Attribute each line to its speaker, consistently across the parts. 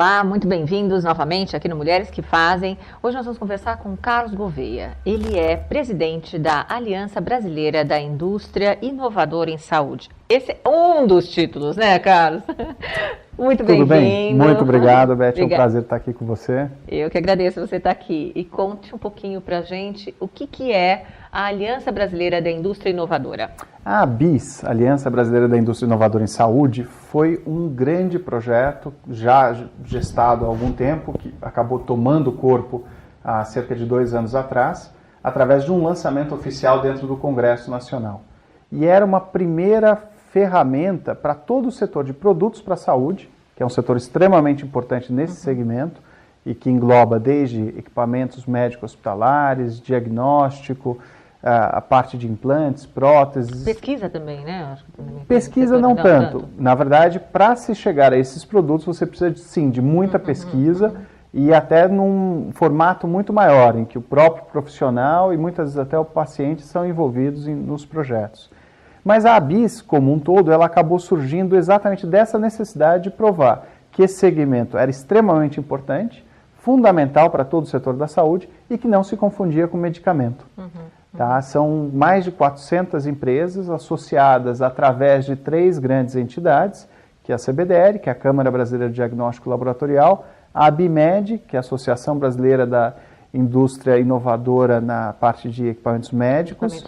Speaker 1: Olá, muito bem-vindos novamente aqui no Mulheres que Fazem. Hoje nós vamos conversar com Carlos Gouveia. Ele é presidente da Aliança Brasileira da Indústria Inovadora em Saúde. Esse é um dos títulos, né, Carlos? Muito bem-vindo.
Speaker 2: Tudo bem? Muito obrigado, Beth. É um prazer estar aqui com você.
Speaker 1: Eu que agradeço você estar aqui. E conte um pouquinho para a gente o que é a Aliança Brasileira da Indústria Inovadora.
Speaker 2: A ABIS, Aliança Brasileira da Indústria Inovadora em Saúde, foi um grande projeto, já gestado há algum tempo, que acabou tomando corpo há cerca de 2 anos atrás, através de um lançamento oficial dentro do Congresso Nacional. E era uma primeira ferramenta para todo o setor de produtos para a saúde, que é um setor extremamente importante nesse segmento, e que engloba desde equipamentos médicos hospitalares, diagnóstico, a parte de implantes, próteses.
Speaker 1: Pesquisa também, né? Acho que também
Speaker 2: pesquisa não tanto. Na verdade, para se chegar a esses produtos, você precisa, sim, de muita pesquisa e até num formato muito maior, em que o próprio profissional e muitas vezes até o paciente são envolvidos nos projetos. Mas a ABIS, como um todo, ela acabou surgindo exatamente dessa necessidade de provar que esse segmento era extremamente importante, fundamental para todo o setor da saúde e que não se confundia com medicamento. Tá? São mais de 400 empresas associadas através de 3 grandes entidades, que é a CBDR, que é a Câmara Brasileira de Diagnóstico Laboratorial, a ABIMED, que é a Associação Brasileira da Indústria Inovadora na parte de equipamentos médicos,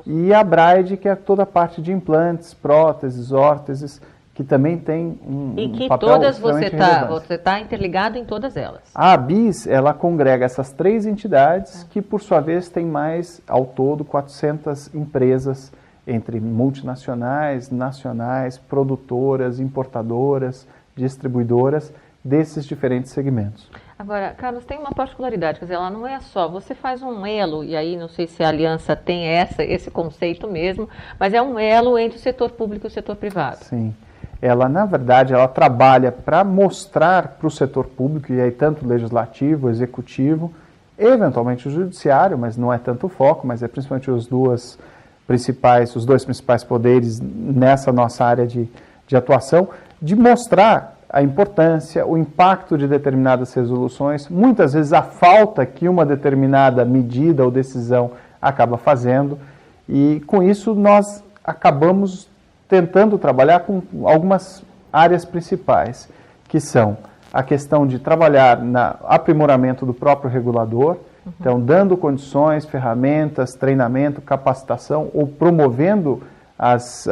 Speaker 2: e a BRAID, que é toda a parte de implantes, próteses, órteses, que também tem um papel
Speaker 1: todas
Speaker 2: relevante.
Speaker 1: você está interligado em todas elas.
Speaker 2: A ABIS, ela congrega essas 3 entidades, que por sua vez tem mais, ao todo, 400 empresas, entre multinacionais, nacionais, produtoras, importadoras, distribuidoras, desses diferentes segmentos.
Speaker 1: Agora, Carlos, tem uma particularidade, quer dizer, ela não é só, você faz um elo, e aí não sei se a aliança tem esse conceito mesmo, mas é um elo entre o setor público e o setor privado.
Speaker 2: Sim. Ela, na verdade, ela trabalha para mostrar para o setor público, e aí tanto o legislativo, o executivo, eventualmente o judiciário, mas não é tanto o foco, mas é principalmente os dois principais poderes nessa nossa área de atuação, de mostrar a importância, o impacto de determinadas resoluções, muitas vezes a falta que uma determinada medida ou decisão acaba fazendo, e com isso nós acabamos tentando trabalhar com algumas áreas principais, que são a questão de trabalhar no aprimoramento do próprio regulador, então dando condições, ferramentas, treinamento, capacitação ou promovendo as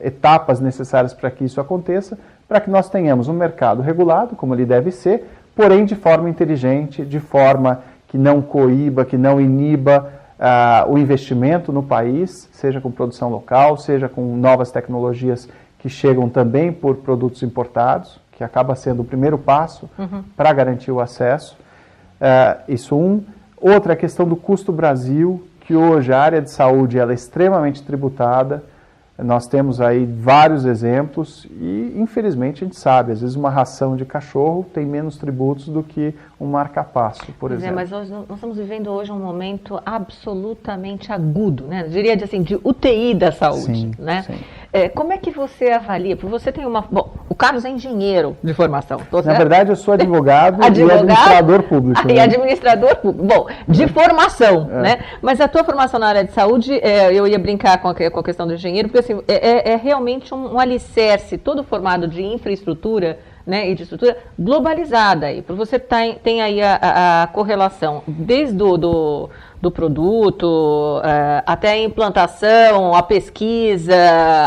Speaker 2: etapas necessárias para que isso aconteça, para que nós tenhamos um mercado regulado, como ele deve ser, porém de forma inteligente, de forma que não coíba, que não iniba o investimento no país, seja com produção local, seja com novas tecnologias que chegam também por produtos importados, que acaba sendo o primeiro passo para garantir o acesso. Outra questão do custo Brasil, que hoje a área de saúde ela é extremamente tributada. Nós temos aí vários exemplos e, infelizmente, a gente sabe, às vezes uma ração de cachorro tem menos tributos do que um marca-passo, por exemplo.
Speaker 1: Mas nós estamos vivendo hoje um momento absolutamente agudo, né? Eu diria assim, de UTI da saúde,
Speaker 2: sim,
Speaker 1: né?
Speaker 2: Sim.
Speaker 1: Como é que você avalia? Porque você tem Bom, o Carlos é engenheiro de formação.
Speaker 2: Na verdade, eu sou advogado e administrador público.
Speaker 1: E administrador público. Bom, de formação, né? Mas a tua formação na área de saúde, eu ia brincar com a questão do engenheiro, porque assim, é realmente um alicerce, todo formado de infraestrutura, né, e de estrutura globalizada. Aí, porque você tem aí a correlação desde do produto, até a implantação, a pesquisa,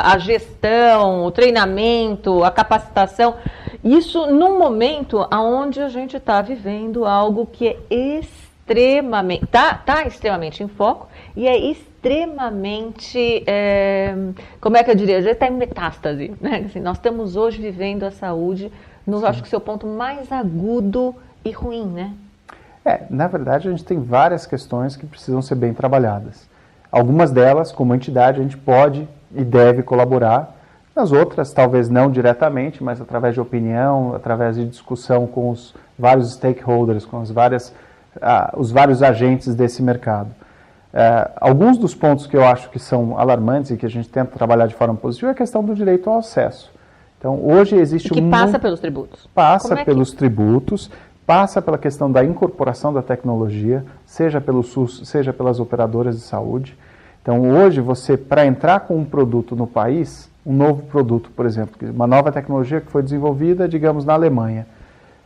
Speaker 1: a gestão, o treinamento, a capacitação. Isso num momento onde a gente está vivendo algo que é extremamente, tá extremamente em foco e é extremamente, como é que eu diria, já está em metástase, né? Assim, nós estamos hoje vivendo a saúde no, acho que seu ponto mais agudo e ruim, né?
Speaker 2: Na verdade, a gente tem várias questões que precisam ser bem trabalhadas. Algumas delas, como entidade, a gente pode e deve colaborar. Nas outras, talvez não diretamente, mas através de opinião, através de discussão com os vários stakeholders, com os vários agentes desse mercado. Alguns dos pontos que eu acho que são alarmantes e que a gente tenta trabalhar de forma positiva é a questão do direito ao acesso. Então, hoje existe
Speaker 1: que passa pelos tributos.
Speaker 2: Passa pelos tributos, passa pela questão da incorporação da tecnologia, seja pelo SUS, seja pelas operadoras de saúde. Então, hoje, você, para entrar com um produto no país, um novo produto, por exemplo, uma nova tecnologia que foi desenvolvida, digamos, na Alemanha,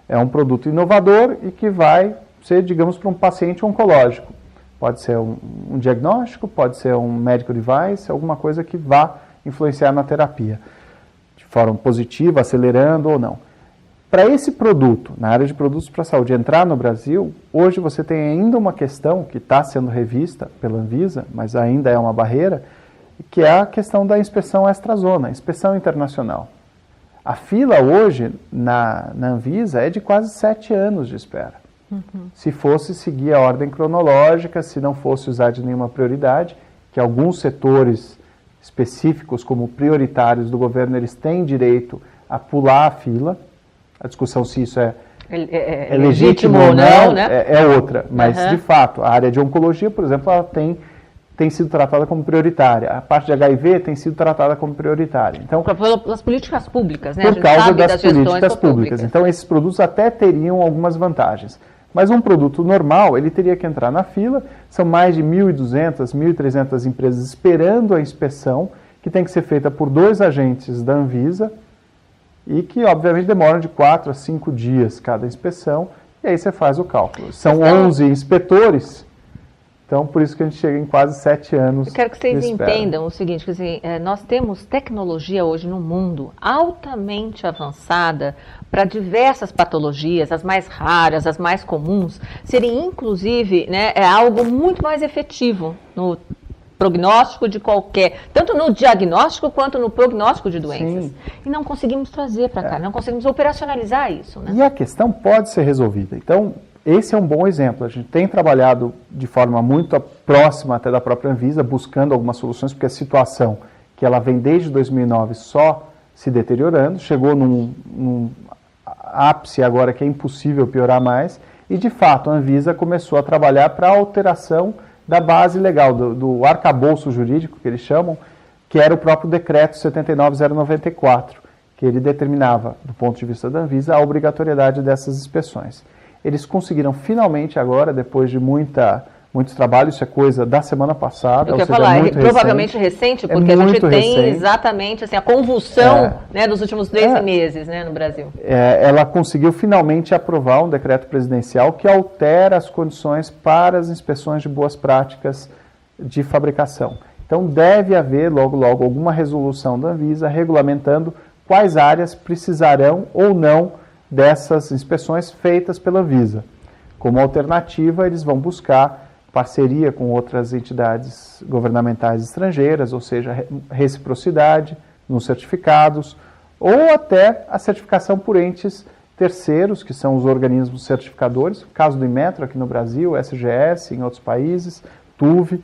Speaker 2: é um produto inovador e que vai ser, digamos, para um paciente oncológico. Pode ser um diagnóstico, pode ser um medical device, alguma coisa que vá influenciar na terapia, de forma positiva, acelerando ou não. Para esse produto, na área de produtos para a saúde, entrar no Brasil, hoje você tem ainda uma questão que está sendo revista pela Anvisa, mas ainda é uma barreira, que é a questão da inspeção extrazona, inspeção internacional. A fila hoje na Anvisa é de quase 7 anos de espera. Se fosse seguir a ordem cronológica, se não fosse usar de nenhuma prioridade, que alguns setores específicos como prioritários do governo, eles têm direito a pular a fila. A discussão se isso é legítimo ou não, né? é outra. Mas, de fato, a área de oncologia, por exemplo, ela tem sido tratada como prioritária. A parte de HIV tem sido tratada como prioritária. Então,
Speaker 1: pelas políticas públicas, né?
Speaker 2: Por causa das políticas públicas. Então, esses produtos até teriam algumas vantagens. Mas um produto normal, ele teria que entrar na fila. São mais de 1.200, 1.300 empresas esperando a inspeção, que tem que ser feita por 2 agentes da Anvisa, e que, obviamente, demoram de 4 a 5 dias cada inspeção, e aí você faz o cálculo. São 11 inspetores, então por isso que a gente chega em quase 7 anos.
Speaker 1: Eu quero que vocês entendam o seguinte, que assim, nós temos tecnologia hoje no mundo altamente avançada para diversas patologias, as mais raras, as mais comuns, serem inclusive, né, algo muito mais efetivo no prognóstico de tanto no diagnóstico quanto no prognóstico de doenças. Sim. E não conseguimos trazer para cá, não conseguimos operacionalizar isso. Né?
Speaker 2: E a questão pode ser resolvida. Então, esse é um bom exemplo. A gente tem trabalhado de forma muito próxima até da própria Anvisa, buscando algumas soluções, porque a situação que ela vem desde 2009 só se deteriorando, chegou num ápice agora que é impossível piorar mais, e de fato a Anvisa começou a trabalhar para a alteração da base legal, do arcabouço jurídico, que eles chamam, que era o próprio decreto 79094, que ele determinava, do ponto de vista da Anvisa, a obrigatoriedade dessas inspeções. Eles conseguiram finalmente agora, depois de muitos trabalhos, isso é coisa da semana passada.
Speaker 1: Eu quero falar, provavelmente recente, porque a gente tem exatamente assim, a convulsão dos últimos 13 meses, né, no Brasil.
Speaker 2: Ela conseguiu finalmente aprovar um decreto presidencial que altera as condições para as inspeções de boas práticas de fabricação. Então deve haver logo alguma resolução da Anvisa regulamentando quais áreas precisarão ou não dessas inspeções feitas pela Anvisa. Como alternativa, eles vão buscar parceria com outras entidades governamentais estrangeiras, ou seja, reciprocidade nos certificados, ou até a certificação por entes terceiros, que são os organismos certificadores, no caso do Inmetro aqui no Brasil, SGS, em outros países, TUV,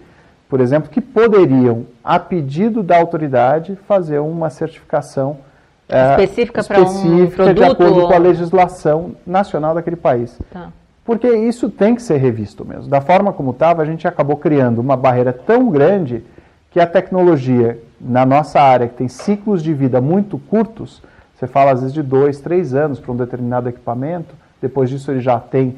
Speaker 2: por exemplo, que poderiam, a pedido da autoridade, fazer uma certificação
Speaker 1: específica para um produto,
Speaker 2: de acordo com a legislação nacional daquele país.
Speaker 1: Tá.
Speaker 2: Porque isso tem que ser revisto mesmo. Da forma como estava, a gente acabou criando uma barreira tão grande que a tecnologia, na nossa área, que tem ciclos de vida muito curtos, você fala às vezes de 2, 3 anos para um determinado equipamento, depois disso ele já tem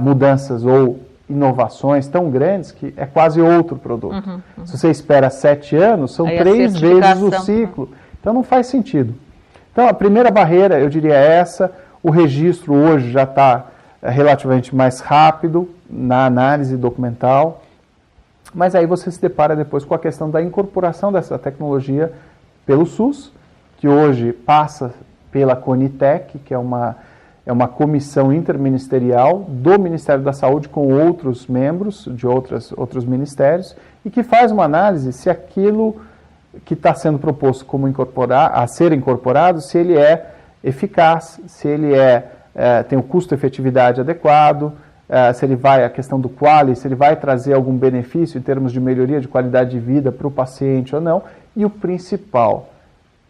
Speaker 2: mudanças ou inovações tão grandes que é quase outro produto. Se você espera 7 anos, são 3 vezes o ciclo. Então não faz sentido. Então a primeira barreira, eu diria essa, o registro hoje já está relativamente mais rápido na análise documental, mas aí você se depara depois com a questão da incorporação dessa tecnologia pelo SUS, que hoje passa pela Conitec, que é uma comissão interministerial do Ministério da Saúde com outros membros de outros ministérios, e que faz uma análise se aquilo que está sendo proposto a ser incorporado, se ele é eficaz, se ele tem o custo-efetividade adequado, se ele a questão do quali, se ele vai trazer algum benefício em termos de melhoria de qualidade de vida para o paciente ou não, e o principal,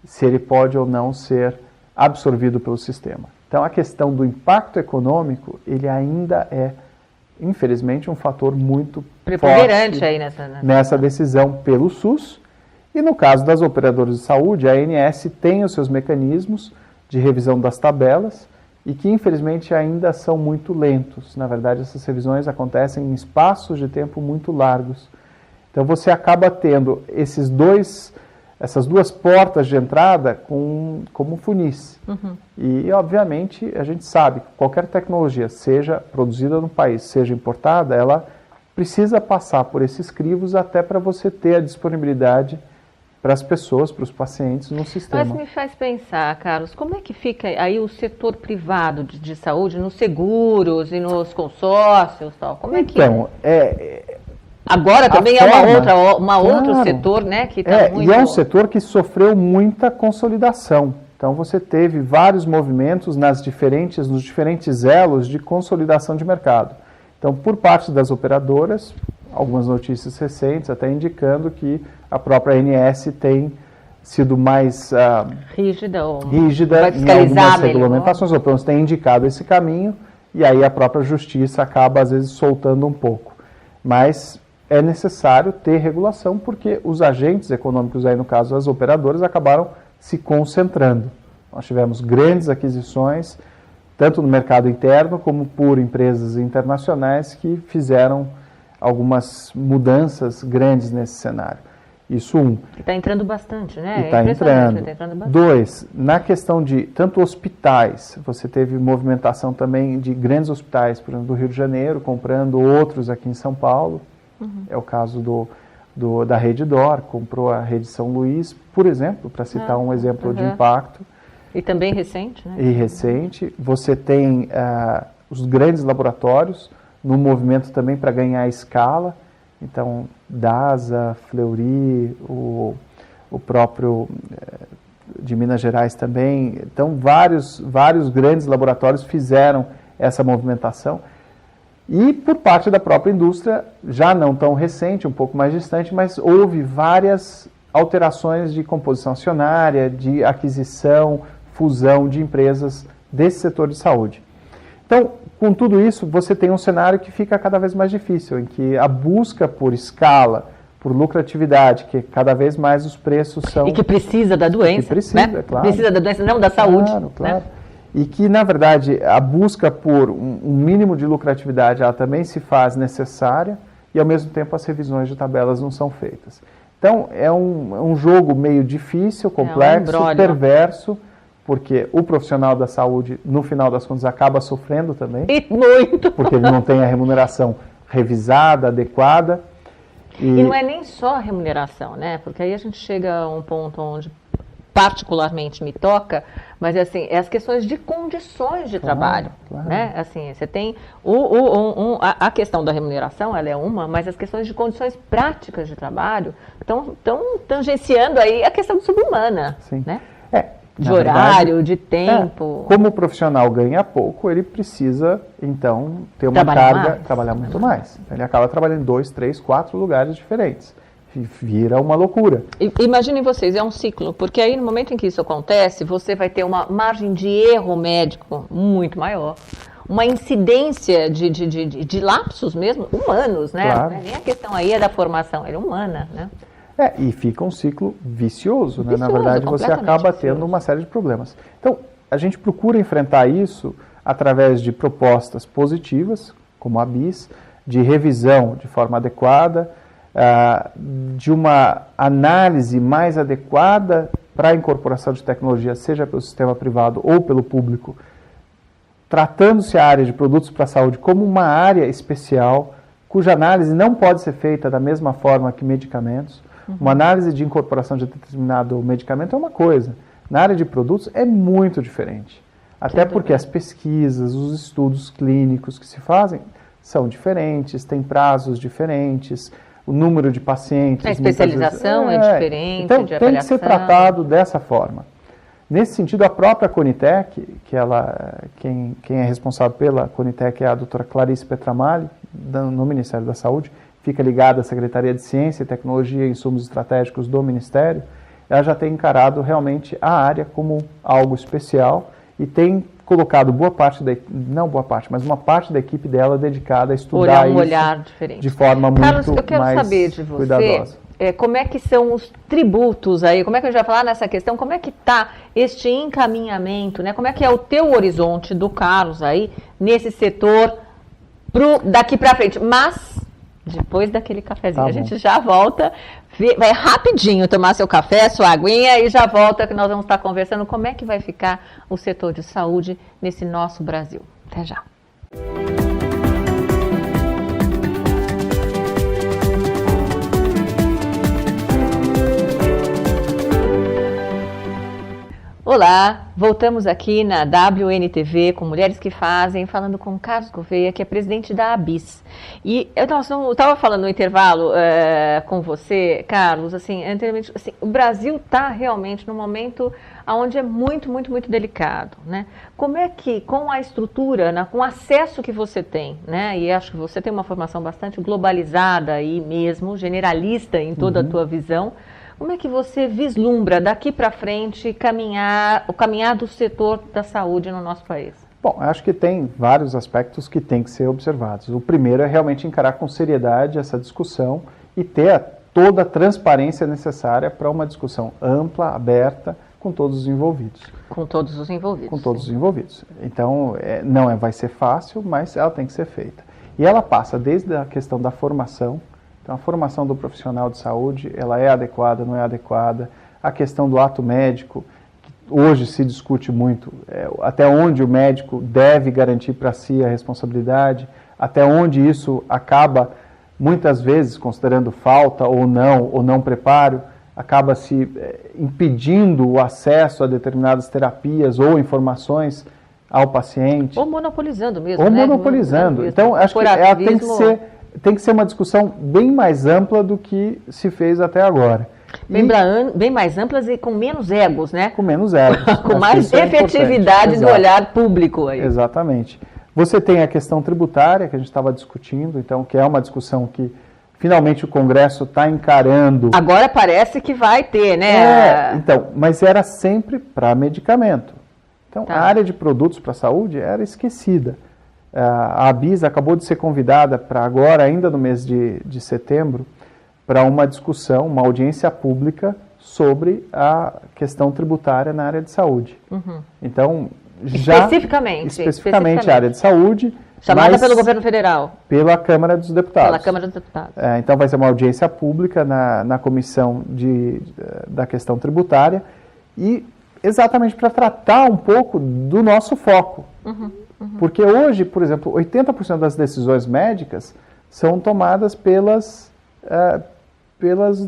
Speaker 2: se ele pode ou não ser absorvido pelo sistema. Então, a questão do impacto econômico, ele ainda é, infelizmente, um fator muito
Speaker 1: preponderante aí
Speaker 2: nessa decisão pelo SUS, E no caso das operadoras de saúde, a ANS tem os seus mecanismos de revisão das tabelas e que, infelizmente, ainda são muito lentos. Na verdade, essas revisões acontecem em espaços de tempo muito largos. Então, você acaba tendo essas duas portas de entrada como funis. E, obviamente, a gente sabe que qualquer tecnologia, seja produzida no país, seja importada, ela precisa passar por esses crivos até para você ter a disponibilidade para as pessoas, para os pacientes no sistema.
Speaker 1: Mas me faz pensar, Carlos, como é que fica aí o setor privado de saúde, nos seguros e nos consórcios, tal? Como é que...
Speaker 2: Então,
Speaker 1: agora também outro setor, né, que está muito...
Speaker 2: E é um setor que sofreu muita consolidação. Então, você teve vários movimentos nos diferentes elos de consolidação de mercado. Então, por parte das operadoras, algumas notícias recentes até indicando que a própria ANS tem sido mais rígida em algumas regulamentações, ou pelo menos tem indicado esse caminho, e aí a própria justiça acaba, às vezes, soltando um pouco. Mas é necessário ter regulação, porque os agentes econômicos, aí no caso as operadoras, acabaram se concentrando. Nós tivemos grandes aquisições, tanto no mercado interno como por empresas internacionais que fizeram algumas mudanças grandes nesse cenário. Isso
Speaker 1: Está entrando bastante, né?
Speaker 2: Está entrando. Bastante. 2, na questão de tanto hospitais, você teve movimentação também de grandes hospitais, por exemplo, do Rio de Janeiro, comprando outros aqui em São Paulo. É o caso da Rede D'Or, comprou a Rede São Luís, por exemplo, para citar um exemplo de impacto.
Speaker 1: E também recente, né?
Speaker 2: E recente. Você tem os grandes laboratórios, no movimento também para ganhar escala. Então, DASA, Fleury, o próprio de Minas Gerais também. Então, vários grandes laboratórios fizeram essa movimentação. E por parte da própria indústria, já não tão recente, um pouco mais distante, mas houve várias alterações de composição acionária, de aquisição, fusão de empresas desse setor de saúde. Então, com tudo isso, você tem um cenário que fica cada vez mais difícil, em que a busca por escala, por lucratividade, que cada vez mais os preços são...
Speaker 1: E que precisa da doença,
Speaker 2: que precisa,
Speaker 1: né?
Speaker 2: Claro.
Speaker 1: Precisa da doença, não da saúde.
Speaker 2: Claro.
Speaker 1: Né?
Speaker 2: E que, na verdade, a busca por um mínimo de lucratividade, ela também se faz necessária e, ao mesmo tempo, as revisões de tabelas não são feitas. Então, é um jogo meio difícil, complexo, perverso, porque o profissional da saúde, no final das contas, acaba sofrendo também.
Speaker 1: E muito!
Speaker 2: Porque ele não tem a remuneração revisada, adequada.
Speaker 1: E não é nem só a remuneração, né? Porque aí a gente chega a um ponto onde particularmente me toca, mas assim, é as questões de condições de trabalho, né? Assim, você tem a questão da remuneração, ela é uma, mas as questões de condições práticas de trabalho estão tangenciando aí a questão subhumana, né? De horário, de tempo.
Speaker 2: Como o profissional ganha pouco, ele precisa, então, ter uma trabalhar muito mais. Ele acaba trabalhando em 2, 3, 4 lugares diferentes. Vira uma loucura.
Speaker 1: Imaginem vocês, é um ciclo, porque aí no momento em que isso acontece, você vai ter uma margem de erro médico muito maior, uma incidência de lapsos mesmo, humanos, né?
Speaker 2: Claro.
Speaker 1: Nem a questão aí é da formação, é humana, né?
Speaker 2: E fica um ciclo vicioso, né? Na verdade, você acaba tendo uma série de problemas. Então, a gente procura enfrentar isso através de propostas positivas, como a BIS, de revisão de forma adequada, de uma análise mais adequada para a incorporação de tecnologia, seja pelo sistema privado ou pelo público, tratando-se a área de produtos para a saúde como uma área especial, cuja análise não pode ser feita da mesma forma que medicamentos. Uma análise de incorporação de determinado medicamento é uma coisa. Na área de produtos é muito diferente. Até porque as pesquisas, os estudos clínicos que se fazem são diferentes, têm prazos diferentes, o número de pacientes...
Speaker 1: A especialização é diferente,
Speaker 2: então,
Speaker 1: de avaliação.
Speaker 2: Tem que ser tratado dessa forma. Nesse sentido, a própria Conitec, quem é responsável pela Conitec é a doutora Clarice Petramalli, no Ministério da Saúde, fica ligada à Secretaria de Ciência e Tecnologia e Insumos Estratégicos do Ministério, ela já tem encarado realmente a área como algo especial e tem colocado não boa parte, mas uma parte da equipe dela dedicada a estudar
Speaker 1: olhar
Speaker 2: isso
Speaker 1: olhar diferente.
Speaker 2: De forma
Speaker 1: Carlos,
Speaker 2: muito
Speaker 1: eu quero
Speaker 2: mais
Speaker 1: saber de você,
Speaker 2: cuidadosa.
Speaker 1: Como é que são os tributos aí, como é que a gente vai falar nessa questão, como é que está este encaminhamento, né? Como é que é o teu horizonte do Carlos aí, nesse setor, daqui para frente, mas depois daquele cafezinho, a gente já volta, vai rapidinho tomar seu café, sua aguinha e já volta que nós vamos estar conversando como é que vai ficar o setor de saúde nesse nosso Brasil. Até já. Olá, voltamos aqui na WNTV com Mulheres que Fazem, falando com Carlos Gouveia, que é presidente da ABIS. E eu estava falando no intervalo com você, Carlos, anteriormente, o Brasil está realmente num momento onde é muito, muito, muito delicado, né? Como é que, com a estrutura, com o acesso que você tem, né? E acho que você tem uma formação bastante globalizada aí mesmo, generalista em toda a tua visão, como é que você vislumbra daqui para frente o caminhar do setor da saúde no nosso país?
Speaker 2: Bom, acho que tem vários aspectos que têm que ser observados. O primeiro é realmente encarar com seriedade essa discussão e ter toda a transparência necessária para uma discussão ampla, aberta, com todos os envolvidos.
Speaker 1: Com todos os envolvidos.
Speaker 2: Com todos os envolvidos. Então, vai ser fácil, mas ela tem que ser feita. E ela passa desde a questão da formação. Então, a formação do profissional de saúde, ela é adequada, não é adequada. A questão do ato médico, que hoje se discute muito, até onde o médico deve garantir para si a responsabilidade, até onde isso acaba, muitas vezes, considerando falta ou não preparo, acaba se impedindo o acesso a determinadas terapias ou informações ao paciente.
Speaker 1: Ou monopolizando mesmo,
Speaker 2: Ou
Speaker 1: né?
Speaker 2: monopolizando. Então, acho que ela tem que ser uma discussão bem mais ampla do que se fez até agora.
Speaker 1: Bem mais amplas e com menos egos, né?
Speaker 2: Com menos egos.
Speaker 1: Com mais efetividade do olhar público aí.
Speaker 2: Exatamente. Você tem a questão tributária, que a gente estava discutindo, então, que é uma discussão que finalmente o Congresso está encarando.
Speaker 1: Agora parece que vai ter, né?
Speaker 2: Mas era sempre para medicamento. Então, a área de produtos para a saúde era esquecida. A ABIS acabou de ser convidada para agora, ainda no mês de setembro, para uma discussão, uma audiência pública sobre a questão tributária na área de saúde. Então, especificamente a área de saúde.
Speaker 1: Chamada pelo governo federal.
Speaker 2: Pela Câmara dos Deputados.
Speaker 1: Pela Câmara dos Deputados.
Speaker 2: Então, vai ser uma audiência pública na comissão da questão tributária e exatamente para tratar um pouco do nosso foco. Porque hoje, por exemplo, 80% das decisões médicas são tomadas pelos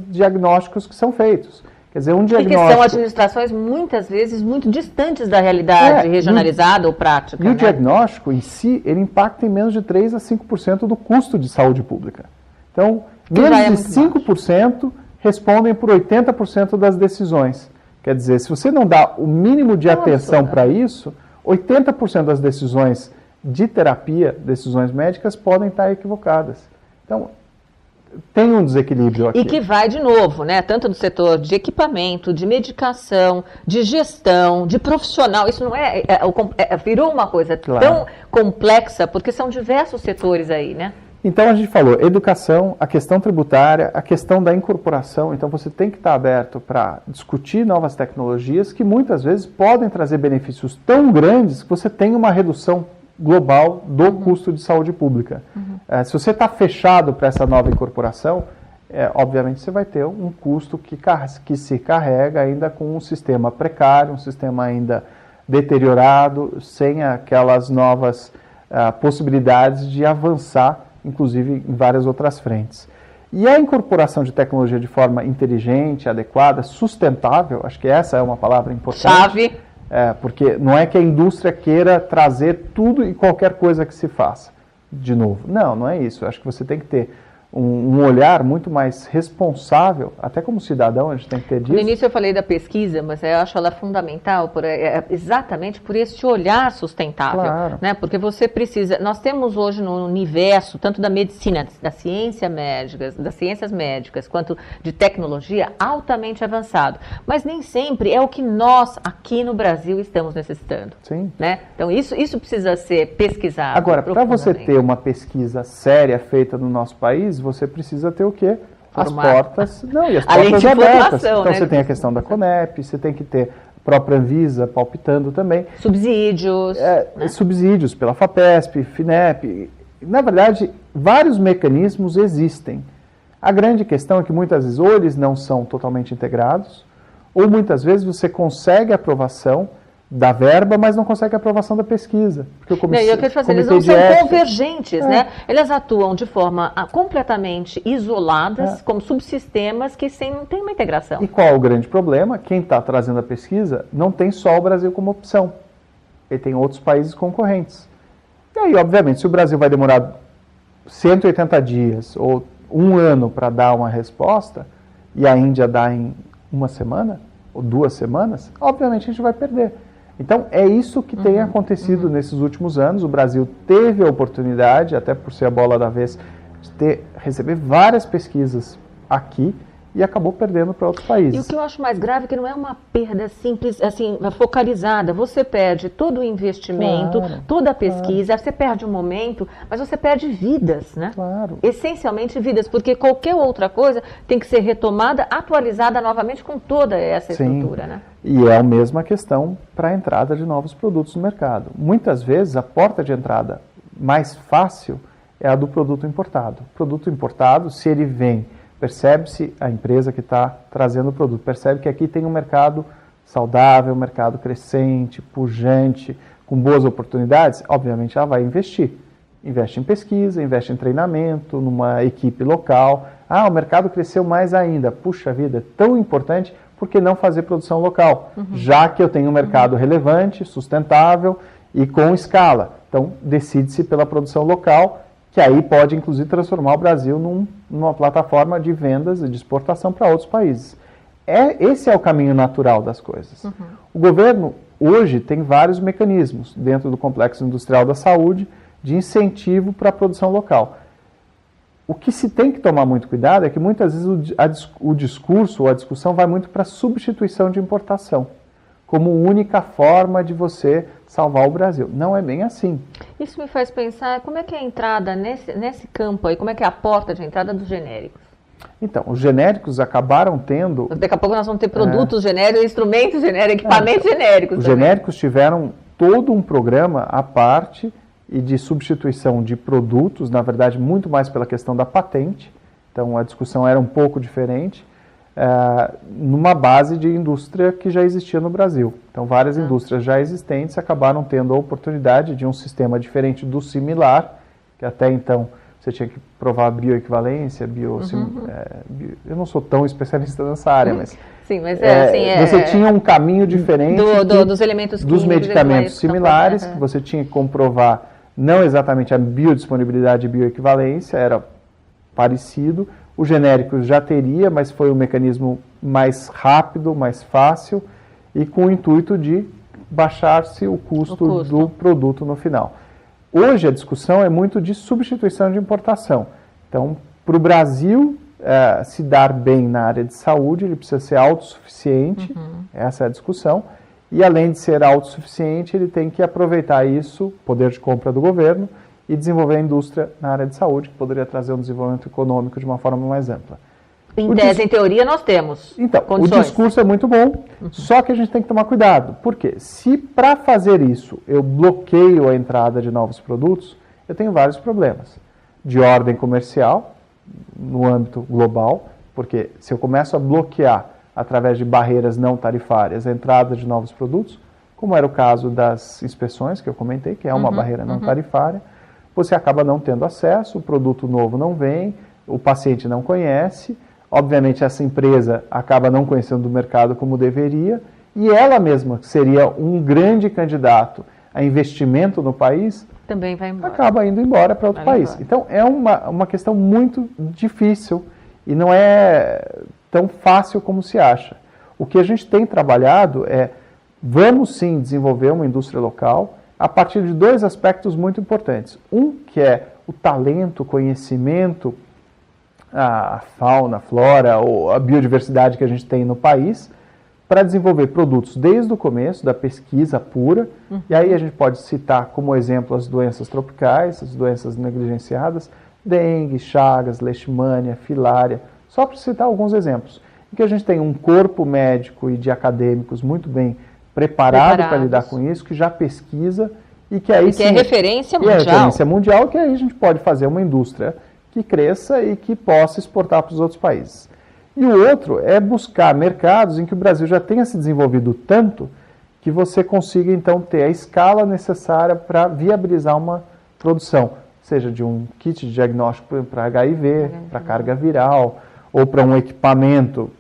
Speaker 2: diagnósticos que são feitos. Quer dizer, um diagnóstico...
Speaker 1: Porque são administrações, muitas vezes, muito distantes da realidade regionalizada ou prática.
Speaker 2: E o diagnóstico, em si, ele impacta em menos de 3% a 5% do custo de saúde pública. Então, menos de 5% respondem por 80% das decisões. Quer dizer, se você não dá o mínimo de atenção para isso, 80% das decisões de terapia, decisões médicas, podem estar equivocadas. Então, tem um desequilíbrio aqui.
Speaker 1: E que vai de novo, né? Tanto do setor de equipamento, de medicação, de gestão, de profissional. Isso não virou uma coisa tão complexa, porque são diversos setores aí, né?
Speaker 2: Então, a gente falou educação, a questão tributária, a questão da incorporação. Então, você tem que estar aberto para discutir novas tecnologias que muitas vezes podem trazer benefícios tão grandes que você tem uma redução global do custo de saúde pública. Se você está fechado para essa nova incorporação, obviamente você vai ter um custo que se carrega ainda com um sistema precário, um sistema ainda deteriorado, sem aquelas novas possibilidades de avançar, inclusive em várias outras frentes. E a incorporação de tecnologia de forma inteligente, adequada, sustentável, acho que essa é uma palavra importante.
Speaker 1: Chave.
Speaker 2: Porque não é que a indústria queira trazer tudo e qualquer coisa que se faça de novo. Não é isso. Acho que você tem que ter um olhar muito mais responsável, até como cidadão a gente tem que ter disso.
Speaker 1: No início eu falei da pesquisa, mas eu acho ela fundamental exatamente por esse olhar sustentável,
Speaker 2: claro.
Speaker 1: Né? Porque você precisa, nós temos hoje no universo, tanto da medicina, das ciências médicas, quanto de tecnologia, altamente avançado, mas nem sempre é o que nós aqui no Brasil estamos necessitando.
Speaker 2: Sim.
Speaker 1: Né? Então isso precisa ser pesquisado.
Speaker 2: Agora, para você ter uma pesquisa séria feita no nosso país, você precisa ter o quê? As portas, e as portas abertas. Então
Speaker 1: né?
Speaker 2: Você tem a questão da Conep, você tem que ter a própria Anvisa palpitando também.
Speaker 1: Subsídios.
Speaker 2: Né? Subsídios pela FAPESP, FINEP. Na verdade, vários mecanismos existem. A grande questão é que muitas vezes ou eles não são totalmente integrados, ou muitas vezes você consegue a aprovação da verba, mas não consegue a aprovação da pesquisa. Porque
Speaker 1: eles não são convergentes, né? Elas atuam de forma completamente isoladas, como subsistemas que não tem uma integração.
Speaker 2: E qual é o grande problema? Quem está trazendo a pesquisa não tem só o Brasil como opção. Ele tem outros países concorrentes. E aí, obviamente, se o Brasil vai demorar 180 dias ou 1 ano para dar uma resposta, e a Índia dá em 1 semana ou 2 semanas, obviamente a gente vai perder. Então, é isso que tem acontecido nesses últimos anos. O Brasil teve a oportunidade, até por ser a bola da vez, de receber várias pesquisas aqui e acabou perdendo para outros países.
Speaker 1: E o que eu acho mais grave é que não é uma perda simples, assim, focalizada. Você perde todo o investimento, toda a pesquisa, você perde um momento, mas você perde vidas, né?
Speaker 2: Claro.
Speaker 1: Essencialmente vidas, porque qualquer outra coisa tem que ser retomada, atualizada novamente com toda essa estrutura, né?
Speaker 2: E é a mesma questão para a entrada de novos produtos no mercado. Muitas vezes a porta de entrada mais fácil é a do produto importado. O produto importado, se ele vem, percebe-se a empresa que está trazendo o produto, percebe que aqui tem um mercado saudável, um mercado crescente, pujante, com boas oportunidades, obviamente ela vai investir. Investe em pesquisa, investe em treinamento, numa equipe local. O mercado cresceu mais ainda. Puxa vida, é tão importante, por que não fazer produção local? Já que eu tenho um mercado relevante, sustentável e com escala. Então, decide-se pela produção local, que aí pode, inclusive, transformar o Brasil numa plataforma de vendas e de exportação para outros países. Esse é o caminho natural das coisas. O governo, hoje, tem vários mecanismos dentro do Complexo Industrial da Saúde de incentivo para a produção local. O que se tem que tomar muito cuidado é que, muitas vezes, o discurso ou a discussão vai muito para a substituição de importação, como única forma de você salvar o Brasil. Não é bem assim.
Speaker 1: Isso me faz pensar como é que é a entrada nesse campo aí, como é que é a porta de entrada dos genéricos?
Speaker 2: Então, os genéricos acabaram tendo...
Speaker 1: Daqui a pouco nós vamos ter produtos genéricos, instrumentos genéricos, equipamentos genéricos.
Speaker 2: Os
Speaker 1: também.
Speaker 2: Genéricos tiveram todo um programa à parte e de substituição de produtos, na verdade, muito mais pela questão da patente. Então, a discussão era um pouco diferente. Numa base de indústria que já existia no Brasil. Então, várias indústrias já existentes acabaram tendo a oportunidade de um sistema diferente do similar, que até então você tinha que provar bioequivalência, eu não sou tão especialista nessa área, mas...
Speaker 1: Sim, mas
Speaker 2: você tinha um caminho diferente
Speaker 1: dos elementos químicos,
Speaker 2: dos medicamentos similares, que você tinha que comprovar não exatamente a biodisponibilidade e bioequivalência, era parecido. O genérico já teria, mas foi um mecanismo mais rápido, mais fácil e com o intuito de baixar-se o custo do produto no final. Hoje a discussão é muito de substituição de importação. Então, para o Brasil se dar bem na área de saúde, ele precisa ser autossuficiente, essa é a discussão, e além de ser autossuficiente, ele tem que aproveitar isso, poder de compra do governo, e desenvolver a indústria na área de saúde, que poderia trazer um desenvolvimento econômico de uma forma mais ampla.
Speaker 1: Em teoria, nós temos condições.
Speaker 2: O discurso é muito bom, só que a gente tem que tomar cuidado. Por quê? Se para fazer isso eu bloqueio a entrada de novos produtos, eu tenho vários problemas. De ordem comercial, no âmbito global, porque se eu começo a bloquear, através de barreiras não tarifárias, a entrada de novos produtos, como era o caso das inspeções, que eu comentei, que é uma barreira não tarifária, você acaba não tendo acesso, o produto novo não vem, o paciente não conhece, obviamente essa empresa acaba não conhecendo o mercado como deveria, e ela mesma seria um grande candidato a investimento no país,
Speaker 1: também vai embora.
Speaker 2: Acaba indo embora para outro país. Então, é uma questão muito difícil e não é tão fácil como se acha. O que a gente tem trabalhado é, vamos sim desenvolver uma indústria local a partir de dois aspectos muito importantes. Um, que é o talento, o conhecimento, a fauna, a flora, ou a biodiversidade que a gente tem no país, para desenvolver produtos desde o começo, da pesquisa pura, e aí a gente pode citar como exemplo as doenças tropicais, as doenças negligenciadas, dengue, chagas, leishmania, filária, só para citar alguns exemplos. Em que a gente tem um corpo médico e de acadêmicos muito bem preparado para lidar com isso, que já pesquisa e que aí
Speaker 1: que é referência mundial.
Speaker 2: É referência mundial, que aí a gente pode fazer uma indústria que cresça e que possa exportar para os outros países. E o outro é buscar mercados em que o Brasil já tenha se desenvolvido tanto que você consiga, então, ter a escala necessária para viabilizar uma produção, seja de um kit de diagnóstico para HIV, para carga viral, ou para um equipamento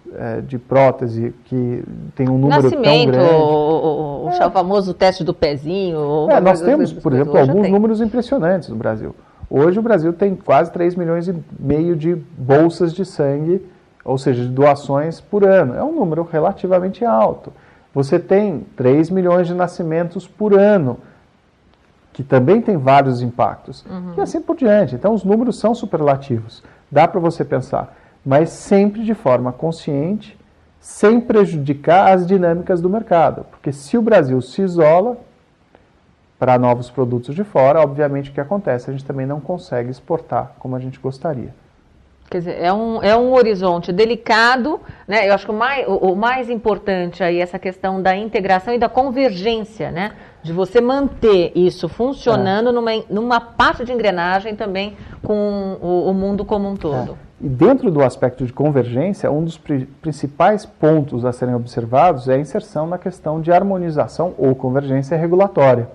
Speaker 2: de prótese que tem um número tão grande.
Speaker 1: O famoso teste do pezinho.
Speaker 2: Nós temos, por exemplo, alguns números impressionantes no Brasil. Hoje o Brasil tem quase 3,5 milhões de bolsas de sangue, ou seja, de doações por ano. É um número relativamente alto. Você tem 3 milhões de nascimentos por ano, que também tem vários impactos. E assim por diante. Então, os números são superlativos. Dá para você pensar. Mas sempre de forma consciente, sem prejudicar as dinâmicas do mercado. Porque se o Brasil se isola para novos produtos de fora, obviamente o que acontece? A gente também não consegue exportar como a gente gostaria.
Speaker 1: Quer dizer, é um horizonte delicado, né? Eu acho que o mais importante aí é essa questão da integração e da convergência, né? De você manter isso funcionando numa parte de engrenagem também com o mundo como um todo.
Speaker 2: E dentro do aspecto de convergência, um dos principais pontos a serem observados é a inserção na questão de harmonização ou convergência regulatória.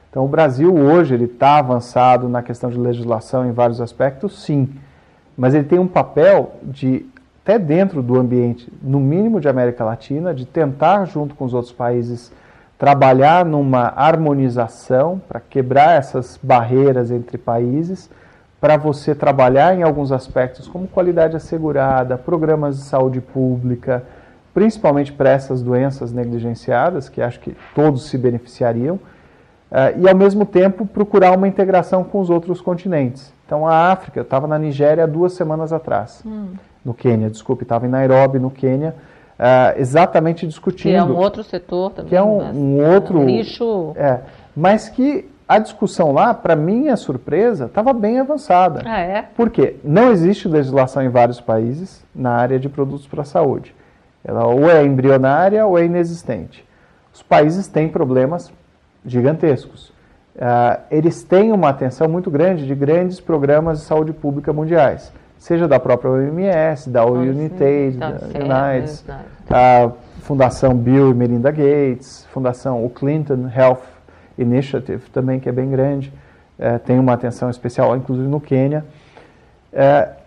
Speaker 2: Então, o Brasil hoje ele está avançado na questão de legislação em vários aspectos, sim. Mas ele tem um papel de, até dentro do ambiente, no mínimo de América Latina, de tentar, junto com os outros países, trabalhar numa harmonização para quebrar essas barreiras entre países, para você trabalhar em alguns aspectos como qualidade assegurada, programas de saúde pública, principalmente para essas doenças negligenciadas, que acho que todos se beneficiariam, e ao mesmo tempo procurar uma integração com os outros continentes. Então, a África, eu estava na Nigéria 2 semanas atrás, no Quênia, estava em Nairobi, no Quênia, exatamente discutindo...
Speaker 1: Que é um outro setor também.
Speaker 2: Que é um outro...
Speaker 1: lixo...
Speaker 2: mas que a discussão lá, para minha surpresa, estava bem avançada. Por quê? Não existe legislação em vários países na área de produtos para a saúde. Ela ou é embrionária ou é inexistente. Os países têm problemas gigantescos. Eles têm uma atenção muito grande de grandes programas de saúde pública mundiais, seja da própria OMS, da UNITAID, da UNAIDS, a Fundação Bill e Melinda Gates, Fundação o Clinton Health Initiative também, que é bem grande, tem uma atenção especial, inclusive no Quênia,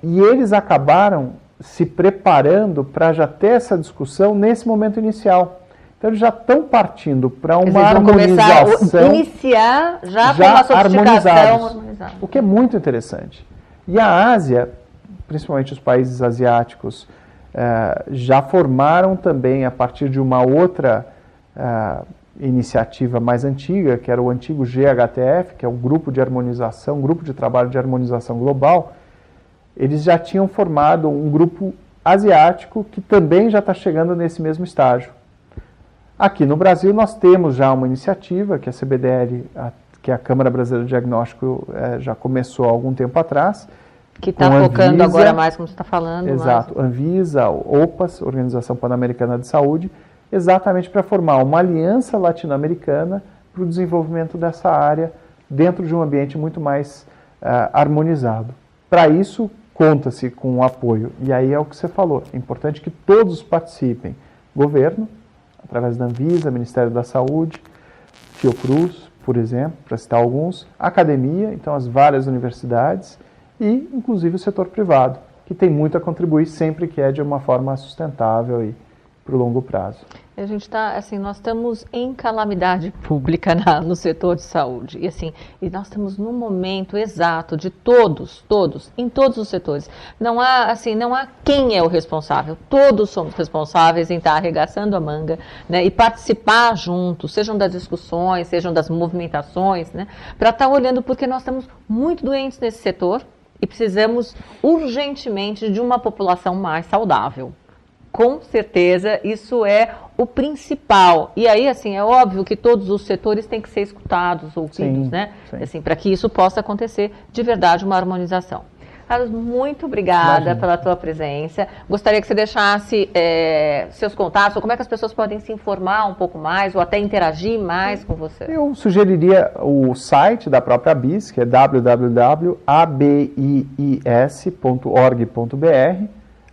Speaker 2: e eles acabaram se preparando para já ter essa discussão nesse momento inicial. Então, eles já estão partindo para uma harmonização.
Speaker 1: Iniciar já com uma sofisticação harmonizada.
Speaker 2: O que é muito interessante. E a Ásia, principalmente os países asiáticos, já formaram também, a partir de uma outra iniciativa mais antiga, que era o antigo GHTF, que é um grupo de harmonização, um grupo de trabalho de harmonização global, eles já tinham formado um grupo asiático que também já está chegando nesse mesmo estágio. Aqui no Brasil nós temos já uma iniciativa, que a CBDL, que é a Câmara Brasileira de Diagnóstico, já começou há algum tempo atrás.
Speaker 1: Que está focando agora mais, como você está falando.
Speaker 2: Exato, Anvisa, OPAS, Organização Pan-Americana de Saúde, exatamente para formar uma aliança latino-americana para o desenvolvimento dessa área dentro de um ambiente muito mais harmonizado. Para isso, conta-se com o apoio. E aí é o que você falou, é importante que todos participem. Governo, através da Anvisa, Ministério da Saúde, Fiocruz, por exemplo, para citar alguns, academia, então as várias universidades e, inclusive, o setor privado, que tem muito a contribuir sempre que é de uma forma sustentável e para o longo prazo.
Speaker 1: A gente está, assim, nós estamos em calamidade pública no setor de saúde. E, assim, nós estamos num momento exato de todos, em todos os setores. Não há quem é o responsável. Todos somos responsáveis em estar arregaçando a manga, né, e participar juntos, sejam das discussões, sejam das movimentações, né, para estar olhando, porque nós estamos muito doentes nesse setor e precisamos urgentemente de uma população mais saudável. Com certeza, isso é o principal. E aí, assim, é óbvio que todos os setores têm que ser escutados, ouvidos, né? Sim. Assim, para que isso possa acontecer de verdade, uma harmonização. Carlos, muito obrigada pela tua presença. Gostaria que você deixasse seus contatos, ou como é que as pessoas podem se informar um pouco mais, ou até interagir mais com você.
Speaker 2: Eu sugeriria o site da própria ABIS, que é www.abiis.org.br.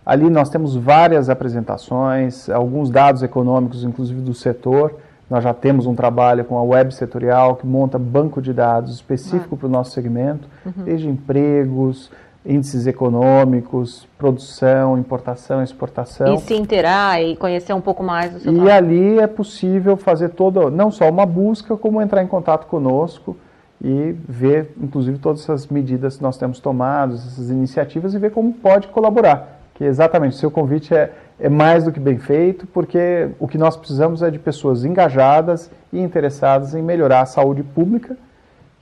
Speaker 2: Ali nós temos várias apresentações, alguns dados econômicos, inclusive do setor. Nós já temos um trabalho com a Web Setorial, que monta banco de dados específico para o nosso segmento, desde empregos, índices econômicos, produção, importação, exportação.
Speaker 1: E se inteirar e conhecer um pouco mais do seu trabalho.
Speaker 2: E ali é possível fazer não só uma busca, como entrar em contato conosco e ver, inclusive, todas essas medidas que nós temos tomado, essas iniciativas, e ver como pode colaborar. Que exatamente, o seu convite é mais do que bem feito, porque o que nós precisamos é de pessoas engajadas e interessadas em melhorar a saúde pública,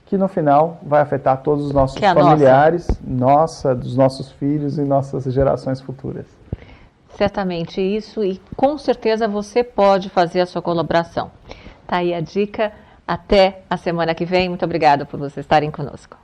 Speaker 2: que no final vai afetar todos os nossos familiares, dos nossos filhos e nossas gerações futuras.
Speaker 1: Certamente isso, e com certeza você pode fazer a sua colaboração. Tá aí a dica. Até a semana que vem. Muito obrigada por vocês estarem conosco.